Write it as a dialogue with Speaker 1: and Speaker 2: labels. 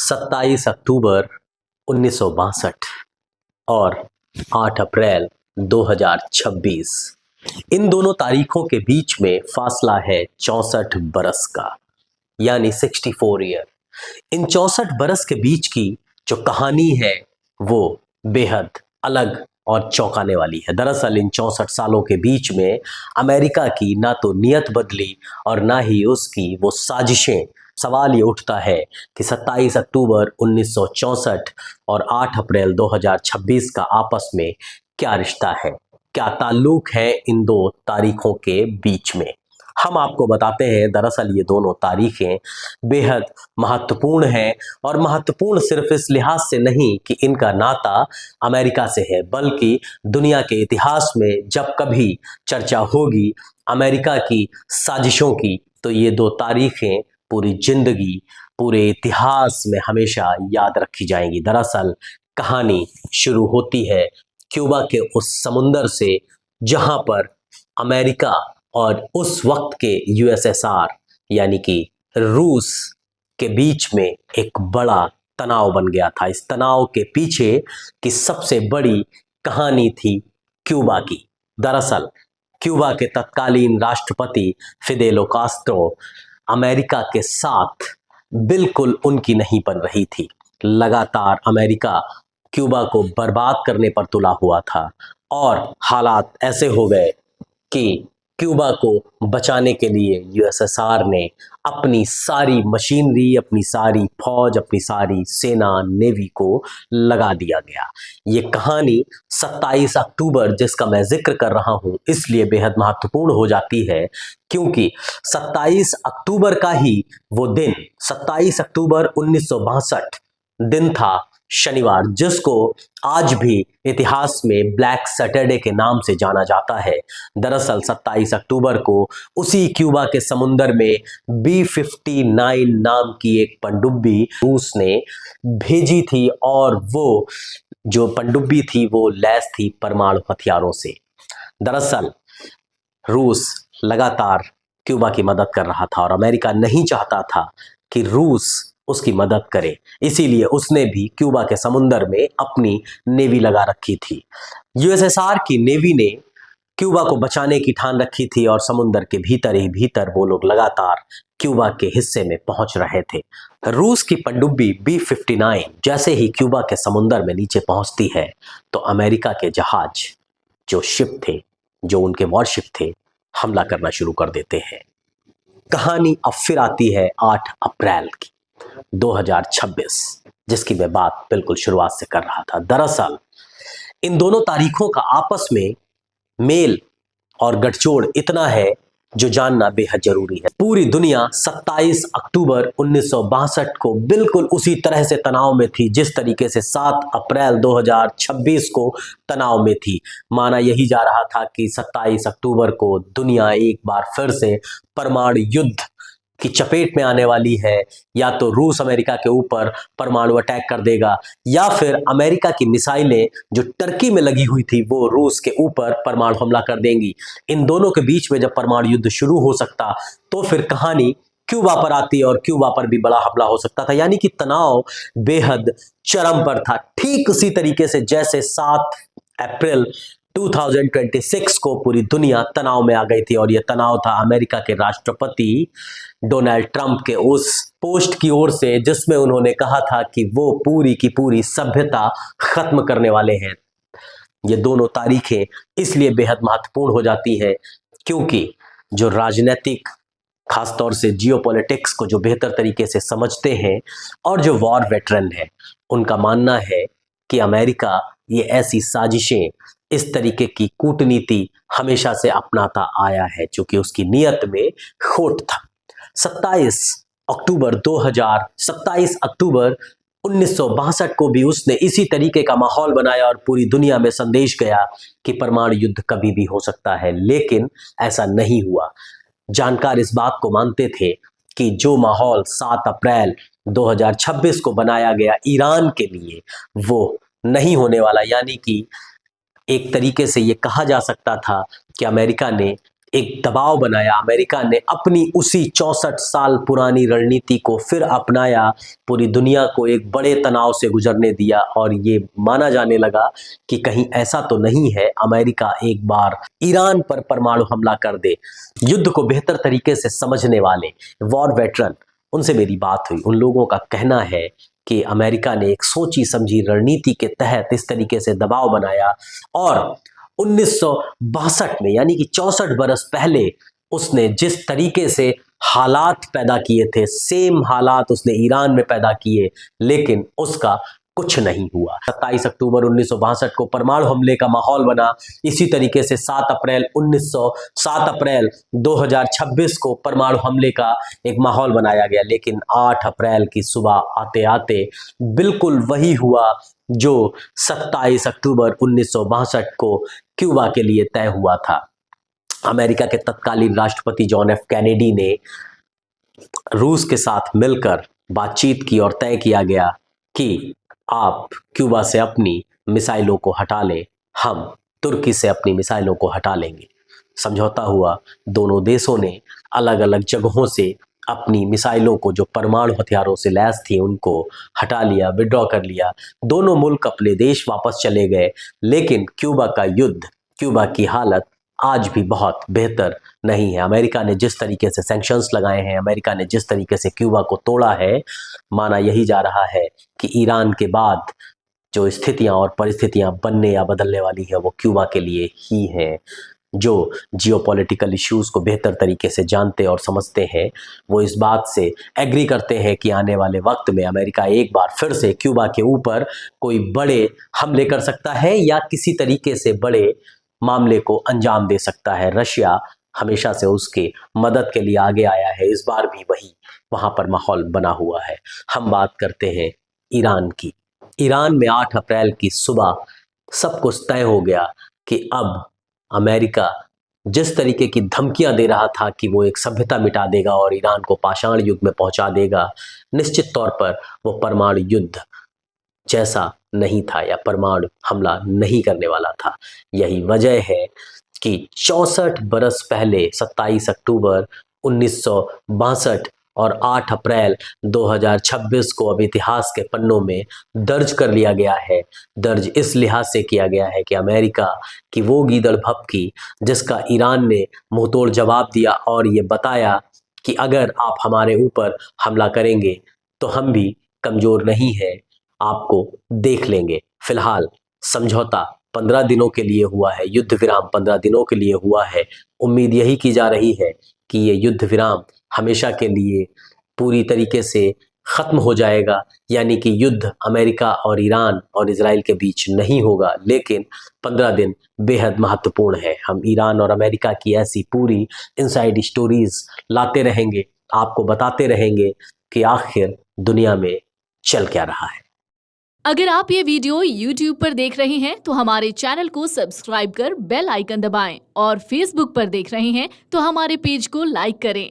Speaker 1: 27 अक्टूबर 1962 और 8 अप्रैल 2026। इन दोनों तारीखों के बीच में फासला है 64 बरस का, यानी 64 ईयर। इन 64 बरस के बीच की जो कहानी है वो बेहद अलग और चौंकाने वाली है। दरअसल इन 64 सालों के बीच में अमेरिका की ना तो नीयत बदली और ना ही उसकी वो साजिशें। सवाल ये उठता है कि 27 अक्टूबर 1964 और 8 अप्रैल 2026 का आपस में क्या रिश्ता है, क्या ताल्लुक है इन दो तारीखों के बीच में। हम आपको बताते हैं दरअसल ये दोनों तारीखें बेहद महत्वपूर्ण हैं, और महत्वपूर्ण सिर्फ इस लिहाज से नहीं कि इनका नाता अमेरिका से है, बल्कि दुनिया के इतिहास में जब कभी चर्चा होगी अमेरिका की साजिशों की तो ये दो तारीखें पूरी जिंदगी, पूरे इतिहास में हमेशा याद रखी जाएंगी। दरअसल कहानी शुरू होती है क्यूबा के उस समुंदर से जहां पर अमेरिका और उस वक्त के यूएसएसआर यानी कि रूस के बीच में एक बड़ा तनाव बन गया था। इस तनाव के पीछे की सबसे बड़ी कहानी थी क्यूबा की। दरअसल क्यूबा के तत्कालीन राष्ट्रपति फिदेलो कास्ट्रो अमेरिका के साथ बिल्कुल उनकी नहीं बन रही थी। लगातार अमेरिका क्यूबा को बर्बाद करने पर तुला हुआ था और हालात ऐसे हो गए कि क्यूबा को बचाने के लिए यूएसएसआर ने अपनी सारी मशीनरी, अपनी सारी फौज, अपनी सारी सेना, नेवी को लगा दिया गया। ये कहानी 27 अक्टूबर जिसका मैं जिक्र कर रहा हूँ इसलिए बेहद महत्वपूर्ण हो जाती है क्योंकि 27 अक्टूबर का ही वो दिन, 27 अक्टूबर 1962 दिन था शनिवार, जिसको आज भी इतिहास में ब्लैक सैटरडे के नाम से जाना जाता है। दरअसल 27 अक्टूबर को उसी क्यूबा के समुंदर में B-59 नाम की एक पनडुब्बी रूस ने भेजी थी और वो जो पनडुब्बी थी वो लैस थी परमाणु हथियारों से। दरअसल रूस लगातार क्यूबा की मदद कर रहा था और अमेरिका नहीं चाहता था कि रूस उसकी मदद करे, इसीलिए उसने भी क्यूबा के समुंदर में अपनी नेवी लगा रखी थी। यूएसएसआर की नेवी ने क्यूबा को बचाने की ठान रखी थी और समुंदर के भीतर ही भीतर वो लोग लगातार क्यूबा के हिस्से में पहुंच रहे थे। रूस की पनडुब्बी B-59 जैसे ही क्यूबा के समुंदर में नीचे पहुंचती है तो अमेरिका के जहाज, जो शिप थे, जो उनके वॉरशिप थे, हमला करना शुरू कर देते हैं। कहानी अब फिर आती है 8 अप्रैल की 2026, जिसकी मैं बात बिल्कुल शुरुआत से कर रहा था। दरअसल इन दोनों तारीखों का आपस में मेल और गठजोड़ इतना है जो जानना बेहद जरूरी है। पूरी दुनिया 27 अक्टूबर 1962 को बिल्कुल उसी तरह से तनाव में थी जिस तरीके से 7 अप्रैल 2026 को तनाव में थी। माना यही जा रहा था कि 27 अक्टूबर को दुनिया एक बार फिर से परमाणु युद्ध की चपेट में आने वाली है, या तो रूस अमेरिका के ऊपर परमाणु अटैक कर देगा या फिर अमेरिका की मिसाइलें जो टर्की में लगी हुई थी वो रूस के ऊपर परमाणु हमला कर देंगी। इन दोनों के बीच में जब परमाणु युद्ध शुरू हो सकता तो फिर कहानी क्यूबा पर आती और क्यूबा पर भी बड़ा हमला हो सकता था, यानी कि तनाव बेहद चरम पर था। ठीक उसी तरीके से जैसे 7 अप्रैल 2026 को पूरी दुनिया तनाव में आ गई थी, और यह तनाव था अमेरिका के राष्ट्रपति डोनाल्ड ट्रंप के उस पोस्ट की ओर से जिसमें उन्होंने कहा था कि वो पूरी की पूरी सभ्यता खत्म करने वाले हैं। ये दोनों तारीखें इसलिए बेहद महत्वपूर्ण हो जाती हैं क्योंकि जो राजनीतिक, खासतौर से जियोपॉलिटिक्स को जो बेहतर तरीके से समझते हैं और जो वॉर वेटरन है, उनका मानना है कि अमेरिका ये ऐसी साजिशें, इस तरीके की कूटनीति हमेशा से अपनाता आया है क्योंकि उसकी नीयत में खोट था। 27 अक्टूबर 1962 को भी उसने इसी तरीके का माहौल बनाया और पूरी दुनिया में संदेश गया कि परमाणु युद्ध कभी भी हो सकता है, लेकिन ऐसा नहीं हुआ। जानकार इस बात को मानते थे कि जो माहौल 7 अप्रैल 2026 को बनाया गया ईरान के लिए वो नहीं होने वाला, यानी कि एक तरीके से ये कहा जा सकता था कि अमेरिका ने एक दबाव बनाया। अमेरिका ने अपनी उसी 64 साल पुरानी रणनीति को फिर अपनाया, पूरी दुनिया को एक बड़े तनाव से गुजरने दिया और ये माना जाने लगा कि कहीं ऐसा तो नहीं है अमेरिका एक बार ईरान पर परमाणु हमला कर दे। युद्ध को बेहतर तरीके से समझने वाले वॉर वेटरन, उनसे मेरी बात हुई। उन लोगों का कहना है कि अमेरिका ने एक सोची समझी रणनीति के तहत इस तरीके से दबाव बनाया और 1962 में, यानी कि 64 बरस पहले, उसने जिस तरीके से हालात पैदा किए थे, सेम हालात उसने ईरान में पैदा किए, लेकिन उसका कुछ नहीं हुआ। 27 अक्टूबर 1962 को परमाणु हमले का माहौल बना। इसी तरीके से 7 अप्रैल 2026 को परमाणु हमले का एक माहौल बनाया गया, लेकिन 8 अप्रैल की सुबह आते आते बिल्कुल वही हुआ जो 27 अक्टूबर 1962 को क्यूबा के लिए तय हुआ था। अमेरिका के तत्कालीन राष्ट्रपति जॉन एफ कैनेडी ने रूस के साथ मिलकर बातचीत की और तय किया गया कि आप क्यूबा से अपनी मिसाइलों को हटा लें, हम तुर्की से अपनी मिसाइलों को हटा लेंगे। समझौता हुआ, दोनों देशों ने अलग अलग जगहों से अपनी मिसाइलों को, जो परमाणु हथियारों से लैस थी, उनको हटा लिया, विड्रॉ कर लिया। दोनों मुल्क अपने देश वापस चले गए, लेकिन क्यूबा का युद्ध, क्यूबा की हालत आज भी बहुत बेहतर नहीं है। अमेरिका ने जिस तरीके से सैंक्शंस लगाए हैं, अमेरिका ने जिस तरीके से क्यूबा को तोड़ा है, माना यही जा रहा है कि ईरान के बाद जो स्थितियां और परिस्थितियां बनने या बदलने वाली है वो क्यूबा के लिए ही हैं। जो जियोपॉलिटिकल इश्यूज को बेहतर तरीके से जानते और समझते हैं, वो इस बात से एग्री करते हैं कि आने वाले वक्त में अमेरिका एक बार फिर से क्यूबा के ऊपर कोई बड़े हमले कर सकता है या किसी तरीके से बड़े मामले को अंजाम दे सकता है। रशिया हमेशा से उसके मदद के लिए आगे आया है, इस बार भी वही वहाँ पर माहौल बना हुआ है। हम बात करते हैं ईरान की। ईरान में 8 अप्रैल की सुबह सब कुछ तय हो गया कि अब अमेरिका जिस तरीके की धमकियां दे रहा था कि वो एक सभ्यता मिटा देगा और ईरान को पाषाण युग में पहुंचा देगा, निश्चित तौर पर वो परमाणु युद्ध जैसा नहीं था या परमाणु हमला नहीं करने वाला था। यही वजह है कि 64 बरस पहले 27 अक्टूबर 1962 और 8 अप्रैल 2026 को अब इतिहास के पन्नों में दर्ज कर लिया गया है। दर्ज इस लिहाज से किया गया है कि अमेरिका की वो गीदड़ भभकी जिसका ईरान ने मुंहतोड़ जवाब दिया और ये बताया कि अगर आप हमारे ऊपर हमला करेंगे तो हम भी कमज़ोर नहीं हैं, आपको देख लेंगे। फिलहाल समझौता 15 दिनों के लिए हुआ है, युद्ध विराम 15 दिनों के लिए हुआ है। उम्मीद यही की जा रही है कि ये युद्ध विराम हमेशा के लिए पूरी तरीके से ख़त्म हो जाएगा, यानी कि युद्ध अमेरिका और ईरान और इजराइल के बीच नहीं होगा, लेकिन 15 दिन बेहद महत्वपूर्ण है। हम ईरान और अमेरिका की ऐसी पूरी इनसाइड स्टोरीज लाते रहेंगे, आपको बताते रहेंगे कि आखिर दुनिया में चल क्या रहा है।
Speaker 2: अगर आप ये वीडियो YouTube पर देख रहे हैं तो हमारे चैनल को सब्सक्राइब कर बेल आइकन दबाएं और Facebook पर देख रहे हैं तो हमारे पेज को लाइक करें।